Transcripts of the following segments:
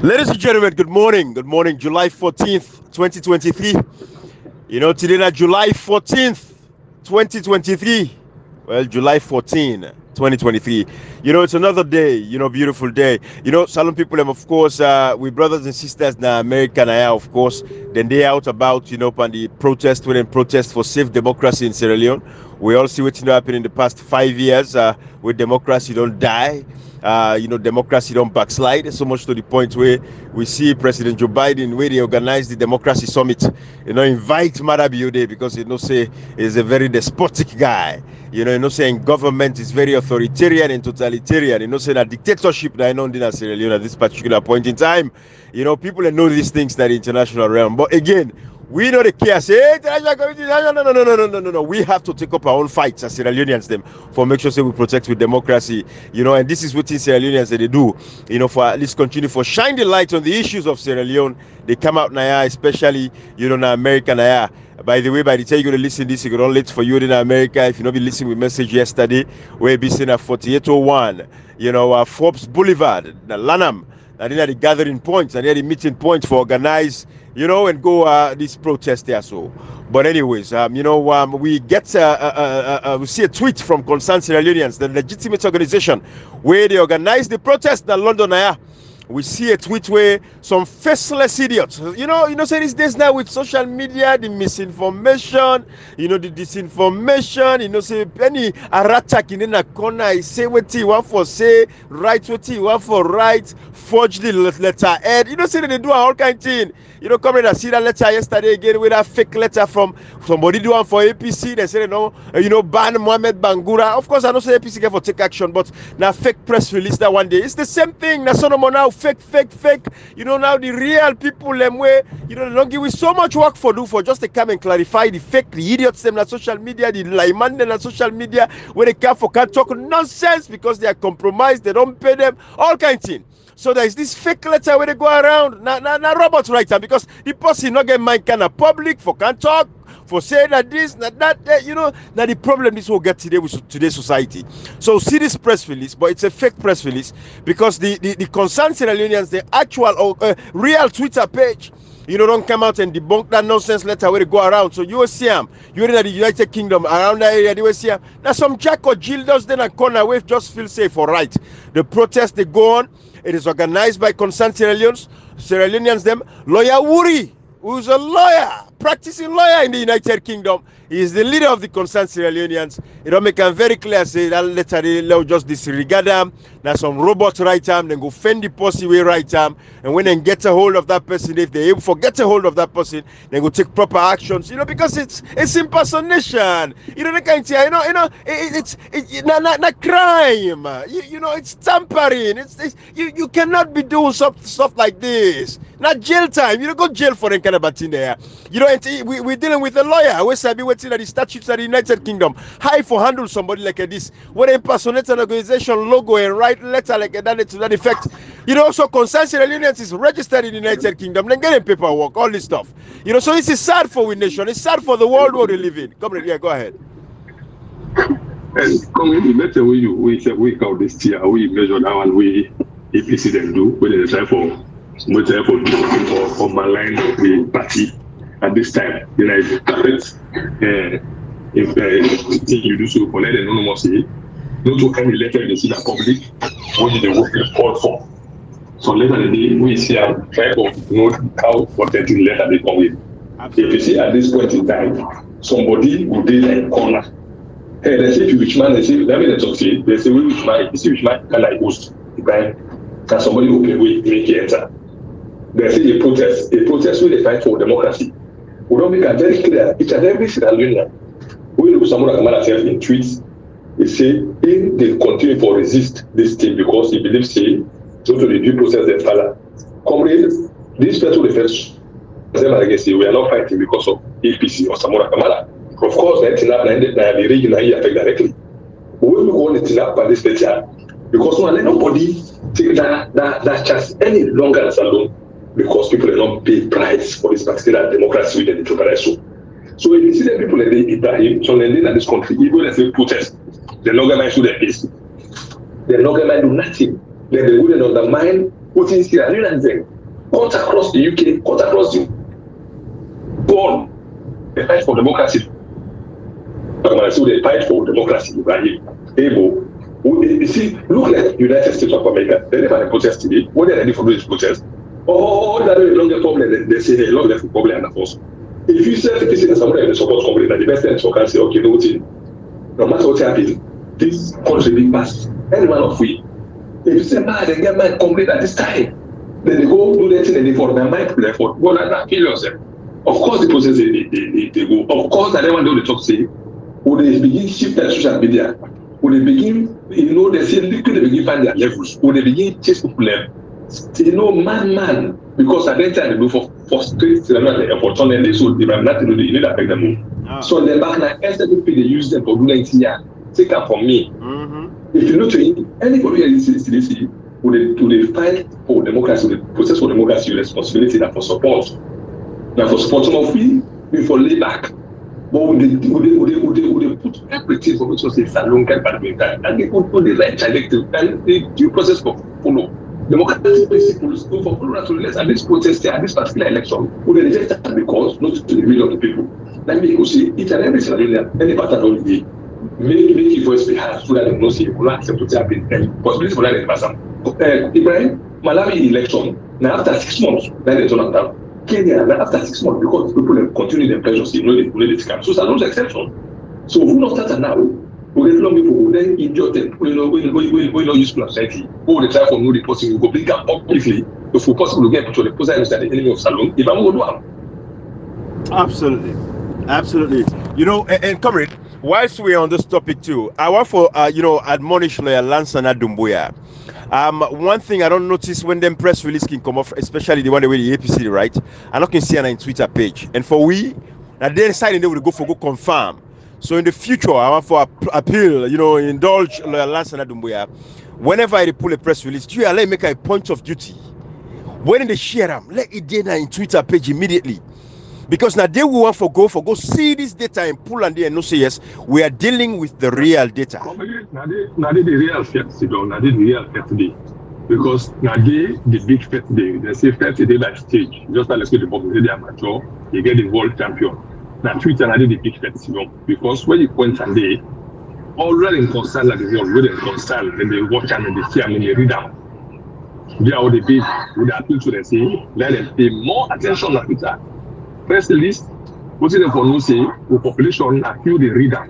Ladies and gentlemen, good morning. Good morning, July 14th, 2023. Today na July 14th, 2023. Well, July 14, 2023. It's another day, beautiful day. Salon people, of course, we brothers and sisters na America na of course. Then they out about, on the protest for safe democracy in Sierra Leone. We all see what's happened in the past 5 years where democracy don't die. Democracy don't backslide so much to the point where we see President Joe Biden where they organize the democracy summit, invite Marabiode because say he's a very despotic guy. Saying government is very authoritarian and totalitarian. Saying that dictatorship that in Sierra Leone at this particular point in time. People know these things that the international realm. But again, we know the case. No. We have to take up our own fights as Sierra Leoneans them for make sure say we protect with democracy. And this is what Sierra Leoneans they do. For at least continue for shine the light on the issues of Sierra Leone. They come out now, especially now America now. By the way, by the time you're going to listen to this, you're going to late for you in America. If you not be listening with message yesterday, we're be seen at 4801, Forbes Boulevard, the Lanham. And then the gathering points and then the meeting points for organize, and go this protest there. So, but anyways, we get we see a tweet from Concerned Sierra Leoneans, the legitimate organization, where they organize the protest in London. We see a tweet where some faceless idiots, say these days now with social media, the misinformation, the disinformation, say any aratak in a corner, I say what he want for say, write what he want for write, forge the letter head, say that they do all kind of thing. Come and see that letter yesterday again with a fake letter from somebody do one for APC. They say ban Mohamed Bangura. Of course, I don't say APC can for take action, but now fake press release that one day. It's the same thing. Now Solomon now fake. Now the real people them way, they don't give we so much work for just to come and clarify the fake, the idiots them on social media, the layman them on social media, where they can't talk nonsense because they are compromised, they don't pay them, all kind of things. So there is this fake letter where they go around. Now robots write them because the person not get mind kind of public for can't talk, for saying that this, that, now the problem this will get today with today's society. So see this press release, but it's a fake press release because the concerned Sierra Leoneans, the actual real Twitter page, don't come out and debunk that nonsense letter where they go around. So you will see them. You're in the United Kingdom, around that area, they will see them. Now some jack or Jill does then a corner where just feel safe or right. The protest they go on. It is organized by concerned Sierra Leoneans them. Lawyer Wuri, who's a lawyer, practicing lawyer in the United Kingdom. He is the leader of the concerned Sierra Leoneans. It don't make them very clear, say that letter they'll just disregard them. Now some robots write them, then go fend the pussy way write them. And when they get a hold of that person, if they forget a hold of that person, they go take proper actions, because it's impersonation. The kind of thing, it's not crime. It's tampering. You cannot be doing stuff like this. Not jail time. You don't go jail for any kind of thing there. We're dealing with a lawyer. We say be waiting at the statutes of the United Kingdom. How for handle somebody like this? When they impersonate an organization logo and write letter like that to that effect. So concerned Sierra Leoneans is registered in the United Kingdom. Then getting paperwork, all this stuff. So this is sad for we nation. It's sad for the world where we live in. Come here, go ahead. And coming better way we count this year, we measure now and we APC them do when they try for malign the party at this time. If you do so, let them know more say not to any letter they see the public what they work call for. So later the day we see a try to know how authentic letter they come with. If you see at this point in time, somebody will be like corner. Hey, they say to which man, they say, let me talk to you. They say, which man, you see which man can like host, right? Can somebody will pay with make it enter? They say a protest where they fight for democracy. We don't make it very clear. It's an every Sierra Leonean. We look someone like Kamala in tweets. They say, if they continue to resist this thing because he believes, say, so to the due process they follow. Comrade, this person refers to we are not fighting because of APC or Samora Kamala. Of course, the region affect directly. We will go on it by this letter because nobody take that chance any longer as alone because people are not pay price for this particular democracy within the Tuparaso. So if you see the people in Ibrahim, so in this country, even if they protest, they're not going to do their peace. They're not going to do nothing. Then they wouldn't undermine Putin's Sierra Leoneans. cut across the UK, cut across the world. They fight for democracy. So they fight for democracy. Able. You see, look like United States of America. They never had a protest today. What are they ready for this protest? Oh, that is a longer problem. They say they long left problem and force. If you say this is somebody in the support company, that the best thing for can say, okay, no matter what happens, this country will pass. Any man of we. If you say, man, they get my complete at this time, then they go do that thing and they for their mind play for go and not kill yourself. Of course, the process they go. Of course, that everyone do the talk say, when they begin shift their social media, when they begin, they say liquid, they begin find their levels, when they begin chase people level. Man, because at that time they do for straight for tunnel, so they have nothing to do, you need to affect them. So then back now, SDP they use them for doing years. Take up from me. If you know to anybody in CDC, would they fight for democracy, the process for democracy, responsibility that for support. Now for support some of we for lay back. But would they put everything for which was a salon and they put the right elective and the due process for follow. Democratic principles go for follow to less at this protest at this particular election, would they reject that because not to the will of the people. Let me go see each and every scenario, any pattern on the day. Make your voice be heard so that they know say you will accept what happened and possibility for that in person. Ibrahim, Malawi election, now after 6 months, then they turn on down. Kenya, now after 6 months, because people have continued their pressure, so they scam. So there's no exception. So who not start now? We get long people, then injure them, we not use society. Who they try for no reporting, we go bring up publicly. If we possible to get to the position that the enemy of Salon, if I'm going to do Absolutely. And comrade, whilst we're on this topic too, I want for admonish lawyer Lansana Dumbuya. One thing I don't notice when them press release can come off, especially the one the way the APC right, I'm not can see on Twitter page. And for we, now they deciding they will go confirm. So in the future, I want for appeal, indulge lawyer Lansana Dumbuya. Whenever I pull a press release, you let make a point of duty. When they share them, let it there in Twitter page immediately. Because now they will want for go see this data and pull and they and no say yes, we are dealing with the real data. Now they the real fact down, now they the real fact day. Because now they the big fact day, they say fact day by stage. Just like the box, they are mature, you get the world champion. Now Twitter now they the big fact down. Because when you point and they already in concern like the world, really in concern, and they watch and they see and they read them. They are the big with the appeal to them say, let them pay more attention on Twitter. Press release, what is the for no say the population appeal the reader,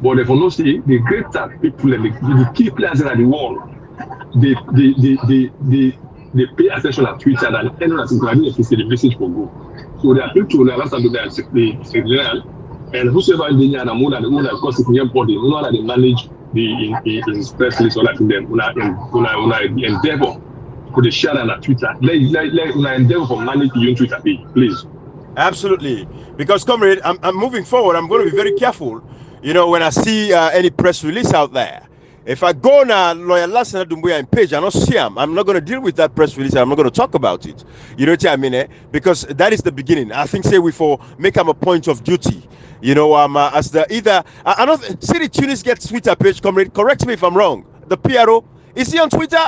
but the for no say the greater people and the key players in the world, they pay attention at Twitter than anyone else including the message for go. So they appeal to the last of the secretary and whosoever they are more than the owner because it's body, you know that they manage the press release or like them una endeavor for the share on Twitter. Let una endeavor for manage the Twitter page, please. Absolutely, because comrade, I'm moving forward. I'm going to be very careful. When I see any press release out there, if I go now, lawyer Lansana Dumbuya page, I don't see him. I'm not going to deal with that press release. I'm not going to talk about it. You know what I mean? Because that is the beginning. I think say we for make him a point of duty. As the either I don't see the Tunis gets Twitter page. Comrade, correct me if I'm wrong. The PRO is he on Twitter?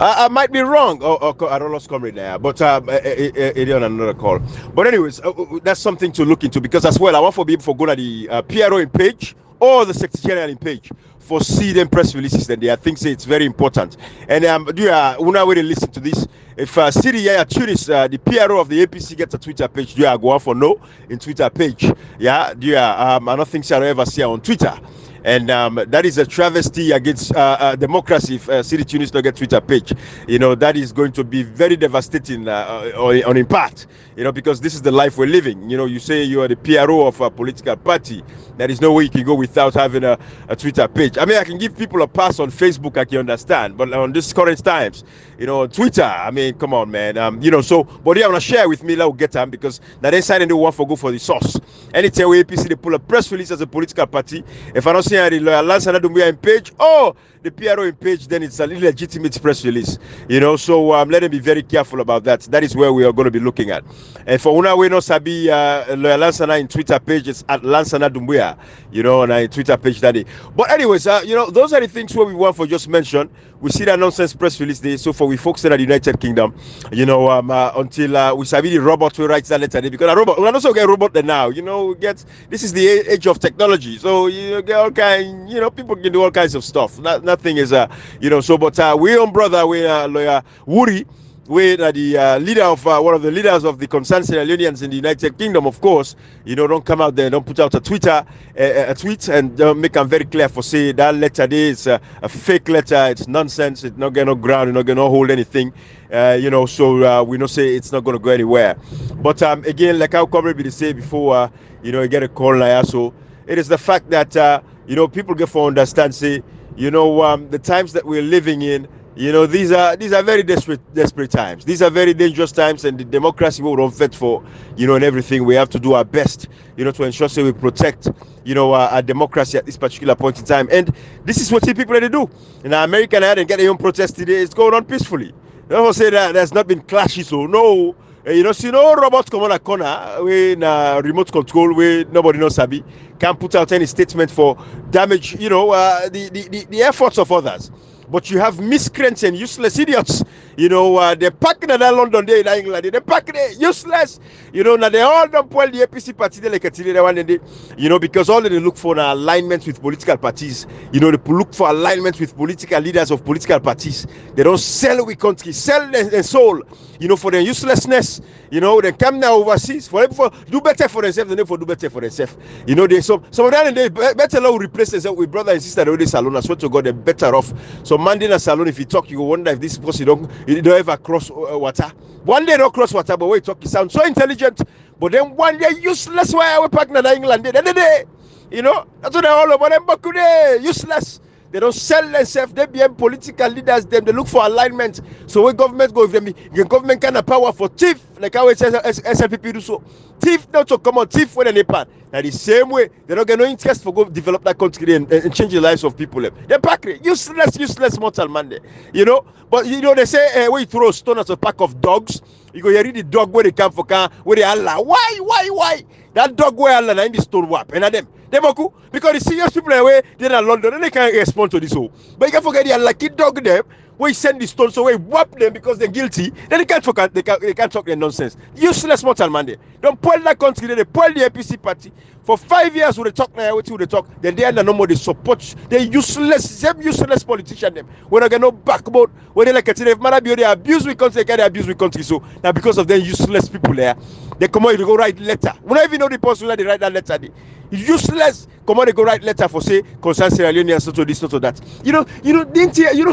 I might be wrong. I don't lost comrade there, but it on another call. But anyways, that's something to look into because as well, I want for people for go to the PRO in page or the secretarial in page for see them press releases. Then I think say it's very important. And do you una way to listen to this? If City Tunis, the PRO of the APC gets a Twitter page, do you go on for no in Twitter page? Yeah, do you? I don't think so. I ever see her on Twitter. And that is a travesty against democracy if City Tunis don't get Twitter page. That is going to be very devastating on impact, because this is the life we're living. You say you are the PRO of a political party. There is no way you can go without having a Twitter page. I mean, I can give people a pass on Facebook, I can understand. But on this current times, on Twitter, I mean, come on, man. But yeah, I want to share with me, let get them because now they decided they want to go for the source. Anytime we APC, they pull a press release as a political party. If I don't see the lawyer Lansana Dumbuya page, the PRO page, then it's an illegitimate press release. So let them be very careful about that. That is where we are going to be looking at. And for una we no sabi Lawyer Lansana in Twitter page, it's at Lansana Dumbuya, on our Twitter page that day. But anyways, those are the things where we want for just mention. We see that nonsense press release day. So for we folks in the United Kingdom, until we sabi the robot will write that letter day, because a robot, we also get robot there now. This is the age of technology. So you get all kind, people can do all kinds of stuff. Nothing is but we own brother, we Lawyer Wuri, we the leader of one of the leaders of the concerned Sierra Leoneans in the United Kingdom, of course, don't come out there, don't put out a tweet and make them very clear for say that letter there is a fake letter, it's nonsense, it's not going to ground, it's not going to hold anything, so we know say it's not going to go anywhere. But again, like how Comrade be say before, you get a call like so, it is the fact that people get for understand say, the times that we're living in, these are very desperate times. These are very dangerous times, and the democracy will run fit for, and everything. We have to do our best, to ensure we protect, our democracy at this particular point in time. And this is what people ready to do. In America, I didn't get a young protest today. It's going on peacefully. Don't say that there's not been clashes. So no, see no robots come on a corner with remote control where nobody knows Sabi can't put out any statement for damage. The efforts of others. But you have miscreants and useless idiots. They're packing in London day in England. They're packing it useless. Now they all don't pull the APC party they one day. Because all they look for are alignments with political parties. They look for alignments with political leaders of political parties. They don't sell we country, sell their soul. For their uselessness. They come now overseas for do better for themselves than they for do better for themselves. Some of them they better now replace themselves with brother and sister in the salon. I swear to God, they're better off. So man in a salon, if you talk, you wonder if this person don't ever cross water. One day don't cross water, but when you talk, you sound so intelligent. But then one day useless. Why are we packing in England? That's what they're all about. Them useless. They don't sell themselves. They be political leaders. They look for alignment. So when government go with them, the government kind of power for thief, like how it says SLPP do so. Thief not to come on thief when they pan. Now the same way they don't get no interest for go develop that country and change the lives of people. They pack it. Useless mortal man there. But they say when you throw a stone at a pack of dogs, you go read the dog where they come for where they Allah. Why? That dog where Allah in the stone wap and them. Because the serious people away, they're in London and they can't respond to this whole. But you can't forget the lucky dog them where you send the stones away, whap them because they're guilty, then they can't talk their nonsense. Useless mortal man there. Don't pull that country, they pull the APC party. For 5 years we talk now, they talk, then they are no more they support they useless politician them. When I get no backbone, when they like a they abuse we country, they abuse we country. So now because of them useless people there, they come out, they go write letter. We don't even know the person that they write that letter. Useless. Come on, they go write letter for say concern Sierra Leoneans, not to this, not to that.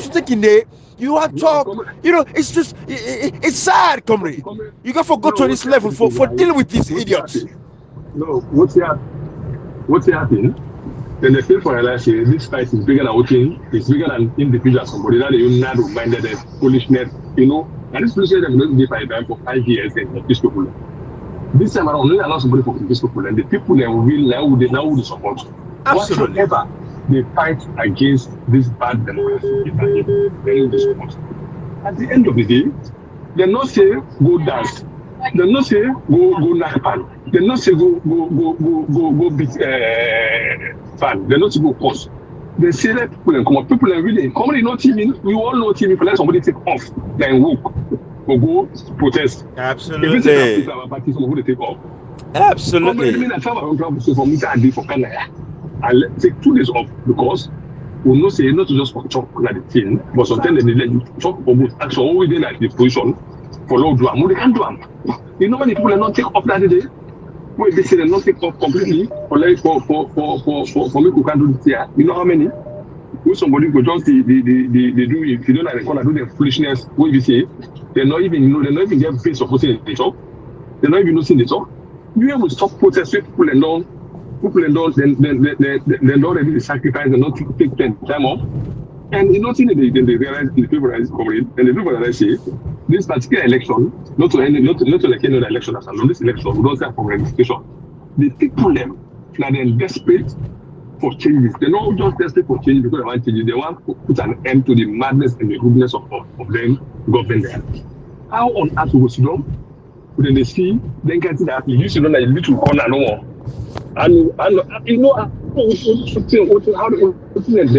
Something in there. You want to talk. It's just it's sad, comrade. You got to go to this level for deal with these idiots. No, what's happening? Then they feel for a life here. This fight is bigger than voting. It's bigger than individual somebody that you narrow minded and foolishness. And this foolishness that will not be for 5 years and these people. This time around, they allow somebody for these people, and the people that will now support. Absolutely. Whatsoever they fight against this bad democracy, they will support. At the end of the day, they not say go dance. They not say go knock pan. They not say go beat fan. They not say go cause. They say that people and come up. People are really commonly not teaming. We all know teaming. Let somebody take off, then walk. Go protest. Absolutely. If it's our party, someone will take off. Absolutely. For me, I did for Canada. I'll take 2 days off because we not say not to just for talk like the thing, but sometimes they let you talk about action always in like the position for low do am. They can't do am. You know many people are not take off that day. Wait, they say they not take off completely for me who can do this here. You know how many? When somebody go just they do if you don't like the corner do the foolishness what you say, they're not even get face of posting the talk. They're not even noticing the talk. You will stop protest with people and don't then already sacrifice and not take time off. And you know they realize the people that is coming and the people that I say this particular election, not to like any other election as alone, this election we don't have for registration. The people them now they're desperate for changes. They're not just desperate for changes because they want changes. They want to put an end to the madness and the rudeness of them government there. How on earth will you know? When they see, then get it that you used to know that you need to corner no more. And you know how then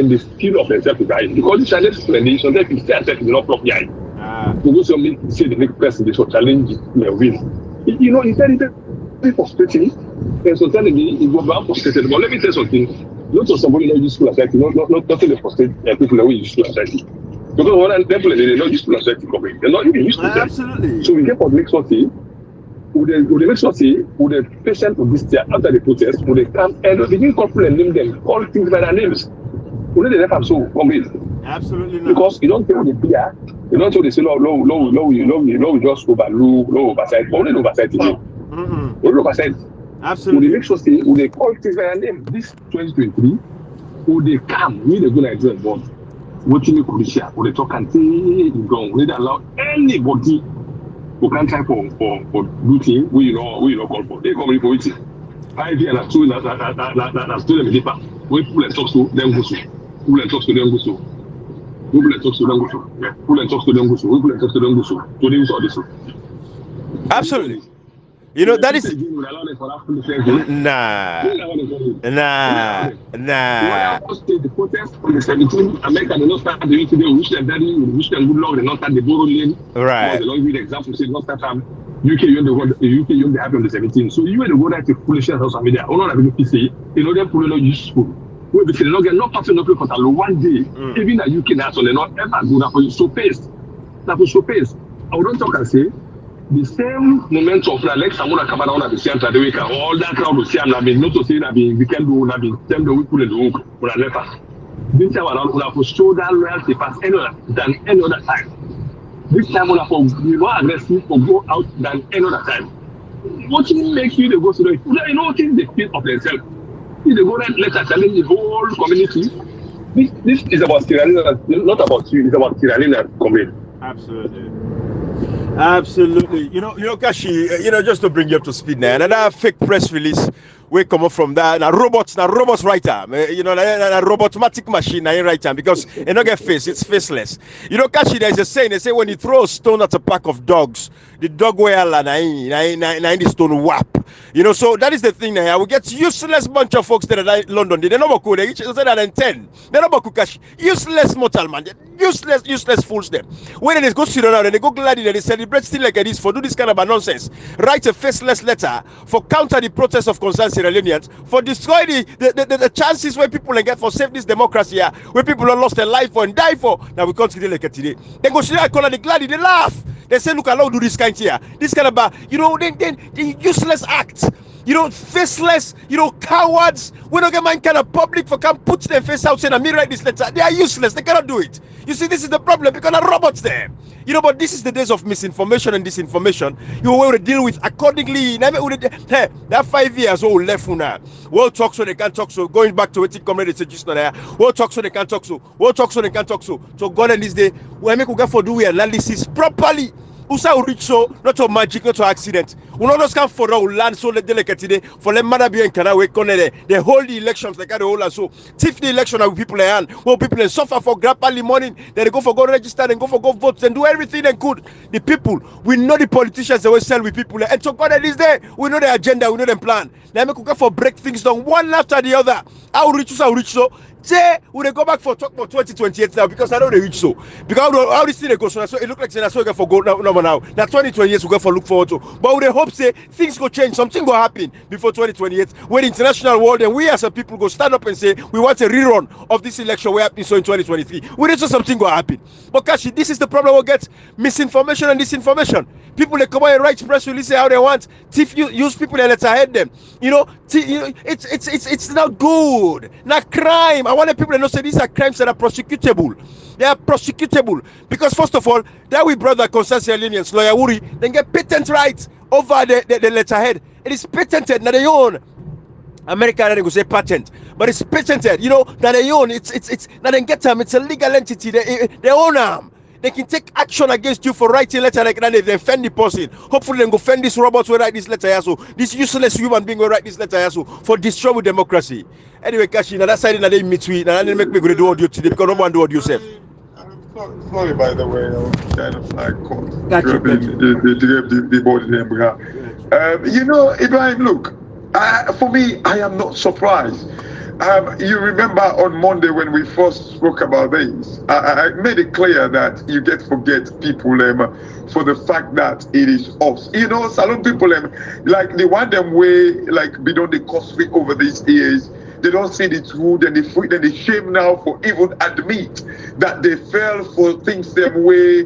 the skill of themselves is dying because the challenge explanation that is set is not proper. Because you say the next person they should challenge their win. You know, it's very frustrating. And so telling me it was very frustrated. But let me tell you something. Not to somebody not useful as society, not the frustrated people that we useful as society. Because one of them they're not useful as society. They're not even useful. Absolutely. So we get for the next one. Would the next one say, would the patient of this year after the protest, would they come and they didn't couple and name them, call things by their names? Would they let them so come in? Absolutely not. Because you don't tell the beer, you don't tell the say, no, just overlook, low oversight. But only oversight is only oversight. Absolutely. Would they make sure say, would they call things by their name? This 2023, would they come, we the good idea involved? What you could share, would they talk and say, you don't, would they allow anybody who can try for duty, we don't call for. They come in for it. 5 years, that's true, that's still in the paper. We pull and talk to them go so. Pull and talk to them go so. We pull and talk to them go so. Pull and talk to them go so. We pull and talk to them go so. So they saw this. Absolutely. You know, that is nah. The protest on the 17th, America did not start doing today. We wish them good luck. They not start the borrow lane. Right. The long example said not start UK you the happy on the 17th. So you were the go there to foolishness of some media. Not having PC. You know them people not useful. We be not get no person no play for one day. Even the UK national they not ever go that for so pace. That for so pace. I would not talk and say. The same momentum of like someone come around at the same time, all that crowd will see I'm not being not to say that being we can do not being same the we put in the hook or a leper. This time around we have to show that loyalty past any other than any other time. This time we have to be more aggressive or go out than any other time. What will make you the go to the you know what is the feel of themselves? If they go there, let us challenge the whole community. This is about Tiralina, not about you, it's about Tiralina community. Absolutely. You know, Kashi, just to bring you up to speed now, another fake press release we come up from that. Now robots writer, a robotic machine now writer because it not get face, it's faceless. You know, Kashi, there's a saying, they say when you throw a stone at a pack of dogs, the dog will the stone whap. You know, so that is the thing now. We get useless bunch of folks that are in London. They're not cool. They each other than 10. They're not cool. Useless mortal man. Useless fools them. When they go sit down and they go gladly and they celebrate still like this for do this kind of nonsense. Write a faceless letter for counter the protest of concerned Sierra Leoneans, for destroy the chances where people get for save this democracy here, where people have lost their life for and die for. Now we can't today like today. They go sit down and call the gladly, they laugh. They say, look, I'll do this kind here. This kind of, the useless act. Faceless, cowards. We don't get my kind of public for come put their face out saying, me write this letter. They are useless. They cannot do it. You see, this is the problem because there are robots there. But this is the days of misinformation and disinformation. You will deal with accordingly. That 5 years old left now. We'll talk so they can't talk so. Going back to what comrade said just now. We'll talk so they can't talk so. We'll talk so they can't talk so. So God and this day, we make go for do analysis properly. Usa reach so not to magic, not to accident. We not just come for land so let delicate today for let mother be in Canada we they hold the elections like the whole and so tiff the election of people and well people suffer for grab early morning, then they go for go register and go for go vote and do everything they could. The people, we know the politicians they will sell with people and so God is there. We know the agenda, we know the plan. They make go for break things down one after the other. How rich so. Say, we go back for talk for 2028 now because I know they reach so. Because how this thing they go so it look like that's so for go now. Now 2028 we go for look forward to. But we hope say things go change, something go happen before 2028 when the international world and we as a people go stand up and say we want a rerun of this election we happen so in 2023. We need something go happen. But Kashi, this is the problem we get misinformation and disinformation. People they come out and write press release how they want. If you use people and let's ahead them. It's not good. Not crime. I want the people to know say these are crimes that are prosecutable. They are prosecutable because first of all, that we brother concerned Sierra Leoneans, lawyer Wuri, then get patent rights over the letterhead. It is patented, not they own. America they go say patent, but it's patented. That they own. It's not they get them. It's a legal entity. They own them. they can take action against you for writing letter like that. They defend the person. Hopefully, they go defend this robot will write this letter. So this useless human being will write this letter. So for destroying democracy. Anyway, Kashi, now that side that they meet with, and then make me go do audio today because no one do audio yourself. Sorry, by the way, I was kind of like the body name. You know, Ibrahim, look, for me, I am not surprised. You remember on Monday when we first spoke about this, I made it clear that you forget people for the fact that it is us. You know, salon people like they want them way like be done the costly over these years. They don't see the truth and they shame now for even admit that they fell for things them way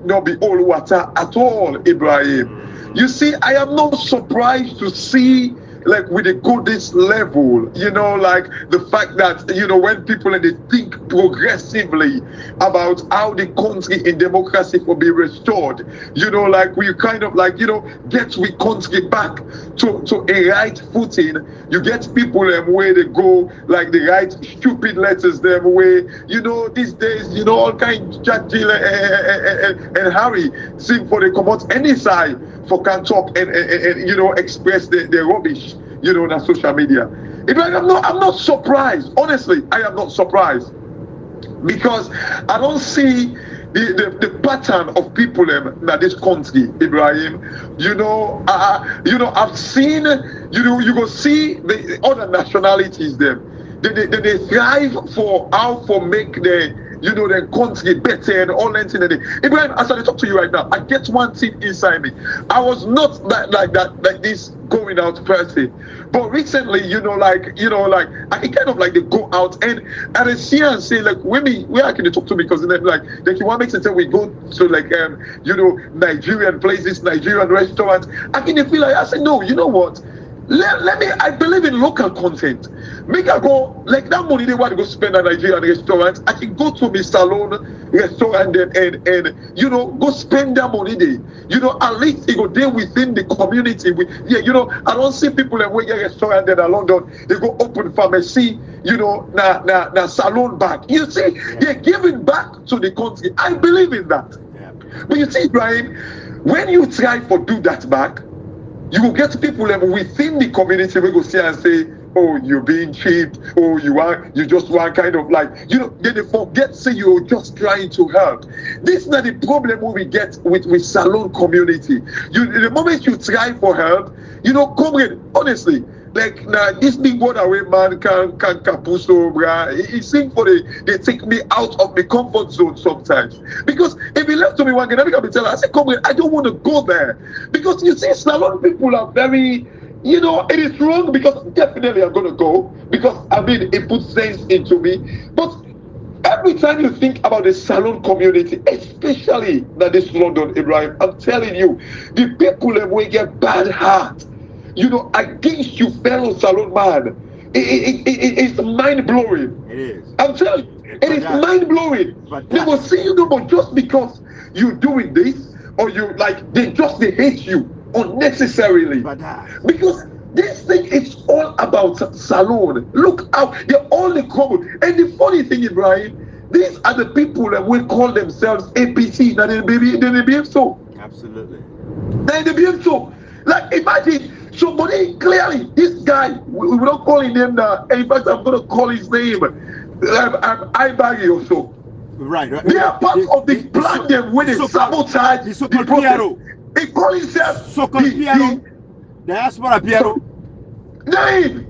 not be all water at all, Ibrahim. You see, I am not surprised to see like with the goodest level, you know, like the fact that, you know, when people and they think progressively about how the country in democracy will be restored, you know, like we kind of like, you know, get we country back to a right footing. You get people where they go like the right stupid letters them way, you know, these days, you know, all kinds Jack Jill and Harry sing for the come out any side for can talk and you know express the rubbish, you know, on social media. I'm not surprised. Honestly, I am not surprised because I don't see the pattern of people in this country, Ibrahim. You know, I've seen, you know, you go see the other nationalities them. They thrive for how for make you know, the country better and all that thing. Ibrahim, as I talk to you right now, I get one thing inside me. I was not like this going out person, but recently, you know, like I can kind of like they go out and I see and say like women, where can they talk to me because like you want me to tell we go to like you know, Nigerian places, Nigerian restaurants. I can feel like I say no, you know what? Let me. I believe in local content. Make I go like that money they want to go spend at Nigerian restaurants. I can go to my salon restaurant and you know go spend that money there. You know, at least it go there within the community. You know, I don't see people in where restaurant in London. They go open pharmacy. You know, na salon back. You see, they're giving back to the country. I believe in that. Yeah. But you see, Brian, when you try to do that back, you will get people within the community who go see and say, oh, you're being cheap, oh, you just want kind of like, you know, they forget say you're just trying to help. This is not the problem we get with salon community. The moment you try for help, you know, comrade, honestly, like now this big word away man can capuso, bruh. It seems for they take me out of the comfort zone sometimes. Because if you left to me one day, I tell I say, comrade, I don't want to go there. Because you see, salon people are very, you know, it is wrong because definitely I'm going to go because I mean it puts sense into me. But every time you think about the salon community, especially that this London, Ibrahim, I'm telling you, the people will get bad heart, you know, against you fellow salon man. It's mind blowing. It is. I'm telling you, it is mind blowing. They will see you no more just because you're doing this, or you like they hate you unnecessarily. Because this thing is all about salon. Look out, they're all the common. And the funny thing, Ibrahim, these are the people that will call themselves APC. Now they behave so. Absolutely. They behave so. Like imagine somebody clearly, this guy, we don't call his name now. In fact, I'm going to call his name. Ibagi or so. Right. They are part of the plan them when they sabotage the process. He call himself so-called Piero. Diaspora Piero. Name.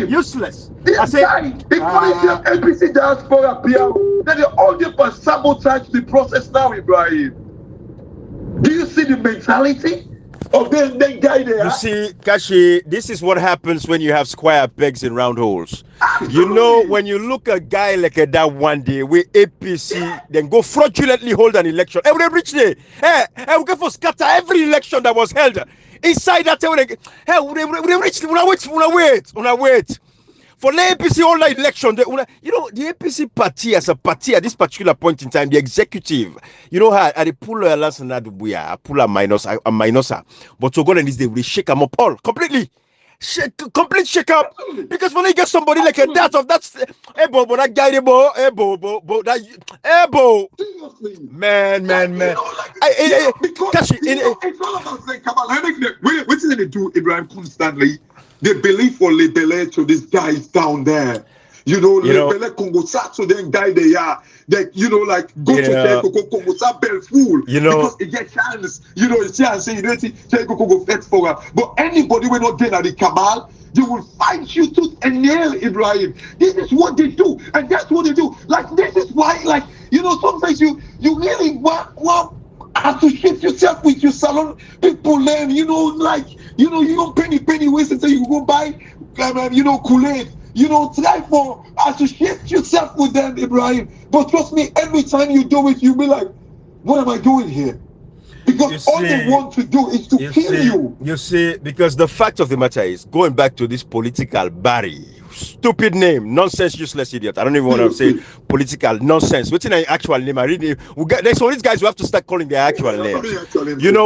Useless. This guy, he call himself NPC Diaspora Piero. Then they all there for sabotage the process now, Ibrahim. Do you see the mentality of that guy there? You see, Kashi, this is what happens when you have square pegs in round holes. Absolutely. You know, when you look at a guy like that one day with APC, then go fraudulently hold an election. And we reach there. Hey, we go for scatter every election that was held. Inside that, hey, we reach, we wait. For the APC all the election, you know, the APC party as a party at this particular point in time, the executive, you know, I pull a last and I pull a minus, but to go and this they will shake them up all completely. complete shake up. Because when you get somebody like a that of that's that guy, man. Because it's all about saying, come on, what is they do, Ibrahim, constantly? They believe for Lebele to these guys down there. Lebele Congo so then guy they are. They, like go to Congo Bell fool. Because it gets chance. You see and say go fetch for her. But anybody will not get at the cabal, they will fight you tooth and nail, Ibrahim. This is what they do, and that's what they do. Like this is why, sometimes you really want associate yourself with your salon people. Then you don't penny waste until you go buy, Kool-Aid. Try for associate yourself with them, Ibrahim. But trust me, every time you do it, you'll be like, what am I doing here? Because all they want to do is to kill you. You see, because the fact of the matter is, going back to this political Barry, stupid name, nonsense, useless idiot. I don't even want to say political nonsense. What's in an actual name? I really there's all these guys who have to start calling their actual names.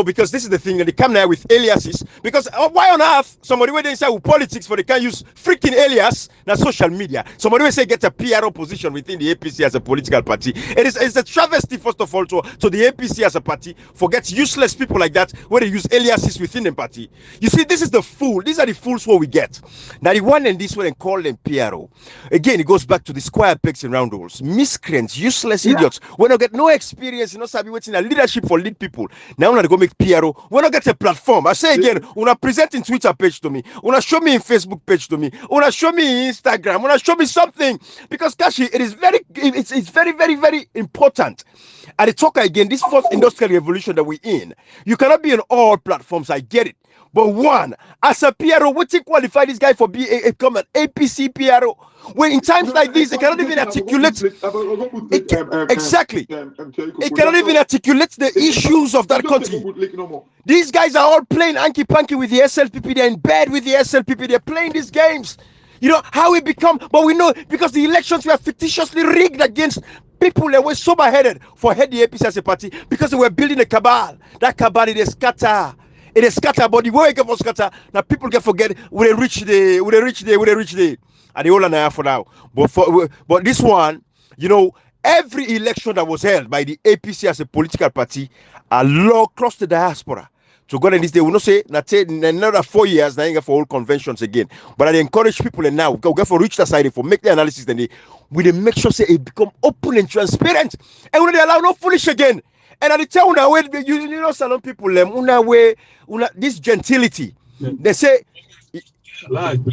Because this is the thing, and they come now with aliases. Because why on earth somebody when they say with politics, for they can't use freaking alias, not social media. Somebody will say get a PRO position within the APC as a political party. It's a travesty, first of all, to the APC as a party. Forget useless people like that where they use aliases within the party. You see, this is the fool. These are the fools what we get. Now the one and this one and call them PRO. Again, it goes back to the square pegs and round holes. Miscreants, useless idiots. When I get no experience, sabi waiting a leadership for lead people. Now when I go make PRO, when I get a platform, I say again, when I present in Twitter page to me, when I show me in Facebook page to me, when I show me in Instagram, when I show me something, because Kashi, it's very, very, very important. And the talker again, this fourth industrial revolution that we're in, you cannot be on all platforms. I get it. But one, as a PRO, what you qualify this guy for being an APC PRO? When in times like this, they cannot even articulate. Exactly. It cannot even articulate the issues of that country. These guys are all playing hanky-panky with the SLPP. They're in bed with the SLPP. They're playing these games. How we become, but we know because the elections were fictitiously rigged against people that were sober-headed for head the APC as a party because they were building a cabal. That cabal is scatter. It is scatter, but the way it get scatter, now people can forget when they reach the, and the whole and for now. But this one, every election that was held by the APC as a political party, a law across the diaspora. So God and this day will not say in another 4 years, now you get for all conventions again. But I encourage people and now go for reach that side for make the analysis, then they make sure say it become open and transparent. And when they allow no foolish again. And I tell una way salon people this gentility. They say come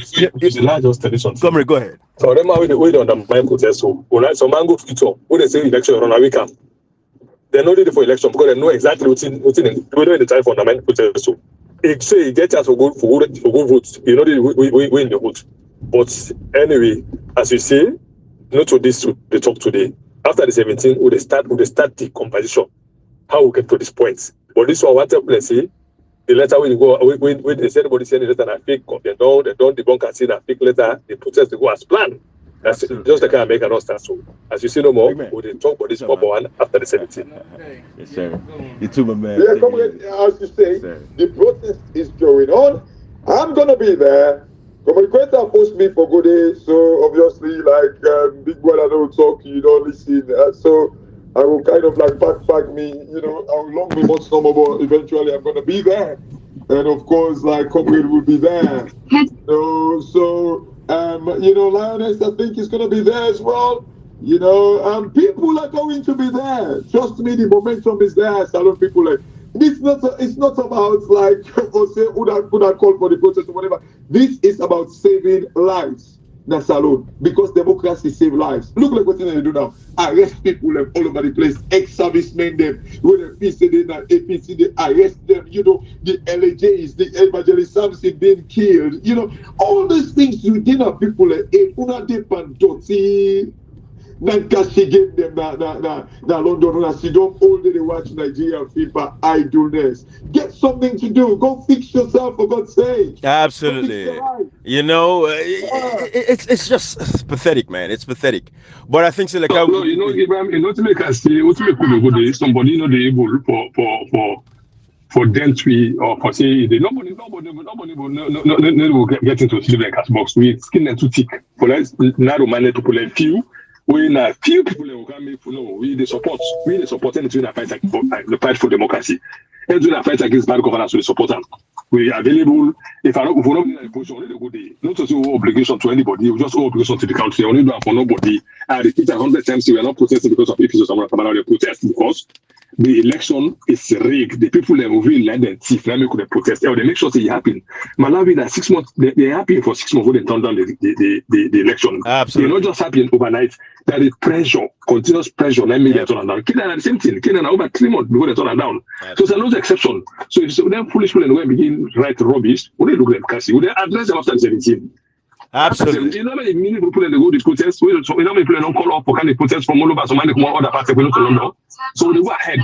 go ahead. So them are we don't undermine protest. So some mango future, when they say election on a weekend. They're not ready for election because they know exactly what's in the time for undermine protest. So if say you get us for good votes, we win the vote. But anyway, as you say, not to this to the talk today. After the 17, we start the composition. How we get to this point. But this one, what I say, the letter when you go, when they say anybody send a letter and fake, they don't debunk and say a fake letter, the protest they go as planned. That's just the kind of American start. So as you see no more, we will talk about this number one after the 17. Yes, sir. You too, my man. Yeah, as you say, the protest is going on. I'm gonna be there. Communicator post me for good days, so obviously big brother don't talk, you don't listen. So I will kind of back me, I will long be much summer, but eventually I'm gonna be there. And of course, Comrade will be there. Lioness, I think is gonna be there as well. People are going to be there. Trust me, the momentum is there. Salon people it's not about say would I call for the protest or whatever. This is about saving lives. That's alone. Because democracy saves lives. Look like what they do now. Arrest people all over the place. Ex-servicemen them. When the PCD and APC, they arrest them. The LAJs, the evangelists services being killed. All these things you did have people una depend dirty. Nankashi gave them na London and sit down all day they watch Nigerian FIFA idleness. Get something to do. Go fix yourself for God's sake. Absolutely. It's just pathetic, man. It's pathetic. But I think so Abraham, to make us say, what make people go there, somebody they able for them to be, or for say nobody will get into sleep like cat box. We skin them too thick. For us narrow minded people like few. We na few people who can make we the support anything that fight the fight for democracy. Anything that fight against bad governance, we support them. We are available. If we're not in a position, only go there. Not to owe obligation to anybody, we just owe obligation to the country. Only do it for nobody. I repeat 100 times, we are not protesting because of issues of someone. We protest because the election is rigged. The people that will really land and thief, let me could protest. Or they make sure it happen. Malawi that 6 months, they're happy for 6 months when they turn down the election. Absolutely. They're not just happy overnight. There is pressure, continuous pressure. Let me get turn down. Kenya are the same thing. Kenya are over 3 months before they turn down. So there's no exception. So if them foolish people and begin write rubbish, we look at them Cassie. We address them after the 17. Absolutely. You know many people in the go to protest. You know many people don't call up for kind of protest from all over. So many other parties we don't know. So we go ahead.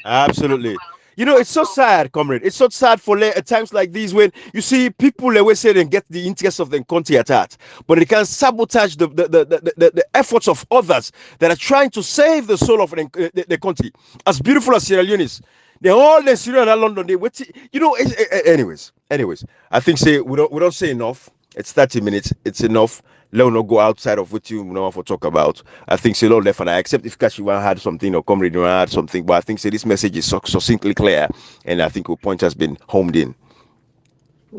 Absolutely. You know, it's so sad, comrade. It's so sad for at times like these when you see people always say they get the interests of the country at heart, but they can sabotage the efforts of others that are trying to save the soul of the country. As beautiful as Sierra Leone is, they're all in Syria and London. They wait. You know. Anyways. I think we don't say enough. It's 30 minutes. It's enough. Let us not go outside of what you know for talk about. I think say Lord left and I accept if Kashi want to add something or comrade want to add something, but I think say this message is succinctly clear, and I think your point has been homed in.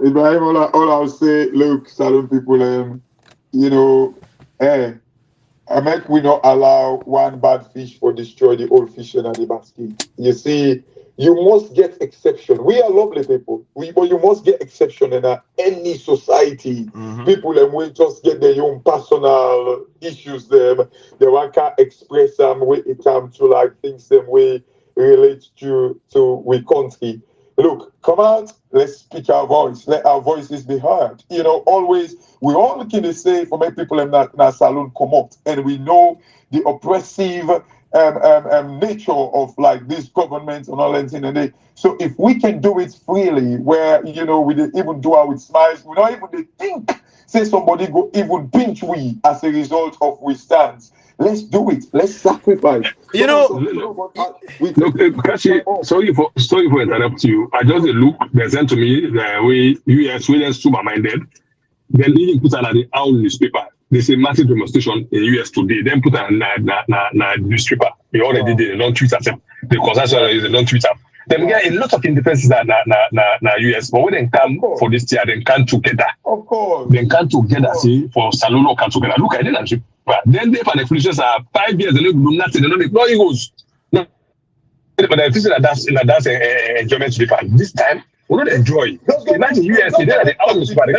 Ibrahim, all I'll say, look, Salon people, you know, I make we not allow one bad fish for destroy the old fish in the basket. You see, you must get exception. We are lovely people, but you must get exception in any society. Mm-hmm. People and we just get their own personal issues. They one can't express them way it comes to like things them way relate to we country. Look, come out, let's speak our voice. Let our voices be heard. You know, always we all looking to say for many people in that salon come out, and we know the oppressive nature of like these governments and all that thing. And so if we can do it freely, where you know we even do it with smiles, we don't even think say somebody go even pinch we as a result of we stance. Let's do it. Let's sacrifice. You know, Kashi, sorry for interrupting you. I just look. They sent to me the way US were super minded. Then they put out the owl newspaper. There's a massive demonstration in US today. Then put on na newspaper. They already did a non-Twitter. The consensus is a non-Twitter. Then we get a lot of independence na US, but when they come for this year, they come together. Of course. They come together, see, for Salono come together. Look at it. Then they and the politicians are 5 years, they don't do nothing, they don't make no egos. No. But the politicians are dance enjoyment to the party. This time, we don't enjoy. Imagine US, they are the out newspaper. The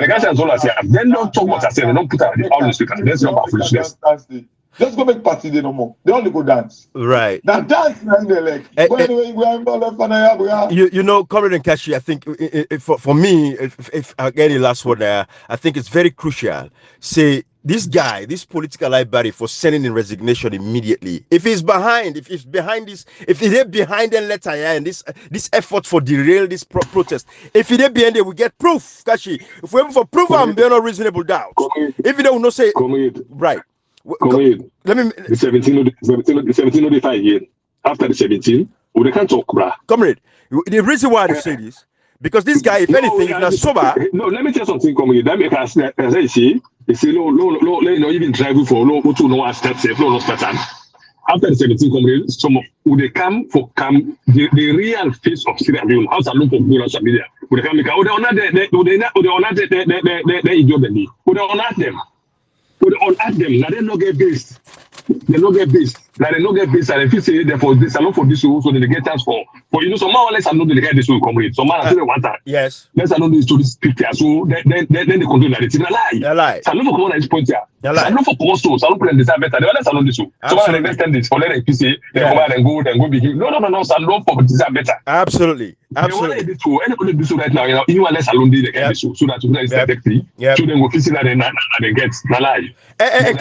guys are all here. Then don't talk what I said, they don't put out the out newspaper. That's not about foolishness. Just go make party there no more. They only go dance. Right. Now dance in the leg. You know, Comrade and Kashi, I think for me, if I get the last word there, I think it's very crucial. Say this guy, this political library for sending in resignation immediately. If he's behind this, if they're behind the letter and this effort for derail this protest, if they're behind it, we get proof, Kashi. If we're for proof, I'm there no reasonable doubt. If you don't know, say right. Let me the 17 notify again. After the 17, we can't talk, bruh. Comrade, the reason why I say this, because this guy, if anything, is not sober. No, let me tell you something, comrade. That make us say, no, even driving for no start safe, no start. After the 17, comrade, some of they come the real face of Syria. How's I look for good social media? Would they come because they honor them. Would on them, now they not get based. They not get based. Now they not get based. And if you say therefore this alone for this so they get chance for you know some more let's alone they get this will come with. Some man say they want that. Yes. Let's alone this to this picture. So then they control narrative. A lie. Salon for come on this point here. Salon for come so salon plan design better. They let's alone this so. So man understand this for let them say they come out and go begin. No. Salon for design better. Absolutely. Anybody do so right now, you know, even less alone they get so that is effective. So then go fixing that and get na lie. And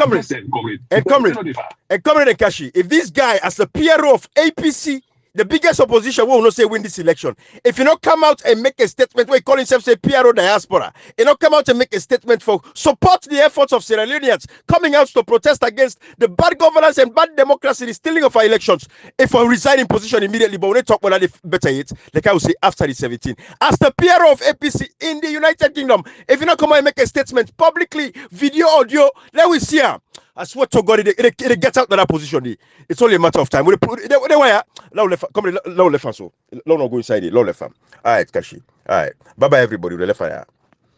comrade and Kashi, if this guy as the PRO of APC the biggest opposition will not say win this election. If you not come out and make a statement where you call himself say PRO diaspora, you not come out and make a statement for support the efforts of Sierra Leoneans coming out to protest against the bad governance and bad democracy, the stealing of our elections. If I resign in position immediately, but when they talk about that better it, like I will say after the 17. As the PRO of APC in the United Kingdom, if you not come out and make a statement publicly, video, audio, let we see her. I swear to God, it gets out of that position. It's only a matter of time. We put they wire. Now left, come, now left, so now not go inside it. Now left. All right, Kashi. All right, bye bye everybody. We left fire.